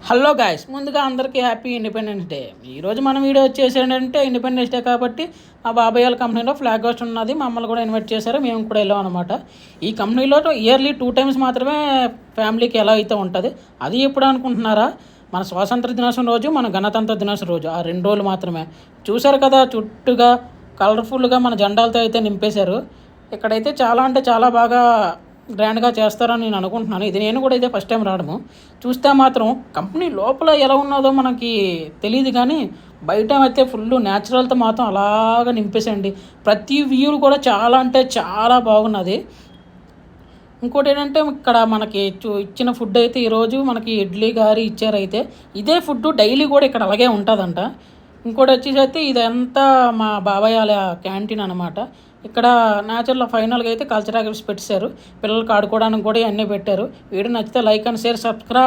Hello guys, ముందుగా అందరికీ happy independence day. ఈరోజు మనం వీడియో వచ్చేసి ఏంటంటే ఇండిపెండెన్స్ డే కాబట్టి మా బాబాయ్ వాళ్ళ కంపెనీలో ఫ్లాగ్ హోస్ట్ ఉన్నది. మమ్మల్ని కూడా ఇన్వైట్ చేశారు, మేము కూడా వెళ్ళాం అనమాట. ఈ కంపెనీలో ఇయర్లీ 2 times మాత్రమే ఫ్యామిలీకి ఎలా అయితే ఉంటుంది. అది ఎప్పుడు అనుకుంటున్నారా? మన స్వాతంత్ర దినోత్సవం రోజు, మన గణతంత్ర దినోత్సవం రోజు, ఆ 2 రోజులు మాత్రమే. చూశారు కదా, చుట్టూగా కలర్ఫుల్గా మన జెండాలతో అయితే నింపేశారు. ఇక్కడైతే చాలా అంటే చాలా బాగా గ్రాండ్గా చేస్తారని నేను అనుకుంటున్నాను. ఇది నేను కూడా అయితే ఫస్ట్ టైం రావడము. చూస్తే మాత్రం కంపెనీ లోపల ఎలా ఉన్నదో మనకి తెలియదు, కానీ బయట అయితే ఫుల్ న్యాచురల్తో మాత్రం అలాగా నింపేసండి. ప్రతి వ్యూ కూడా చాలా అంటే చాలా బాగున్నది. ఇంకోటి ఏంటంటే ఇక్కడ మనకి ఇచ్చిన ఫుడ్ అయితే ఈరోజు మనకి ఇడ్లీ గారి ఇచ్చారైతే ఇదే ఫుడ్ డైలీ కూడా ఇక్కడ అలాగే ఉంటుందంట. ఇంకోటి వచ్చేసి అయితే ఇదంతా మా బాబాయ్ వాళ్ళ క్యాంటీన్ అనమాట. ఇక్కడ న్యాచురల్ ఫైనల్గా అయితే కల్చరల్ యాక్టివిటీస్ పెట్టారు. పిల్లలకి ఆడుకోవడానికి కూడా ఇవన్నీ పెట్టారు. వీడియో నచ్చితే లైక్ అండ్ షేర్, సబ్స్క్రైబ్.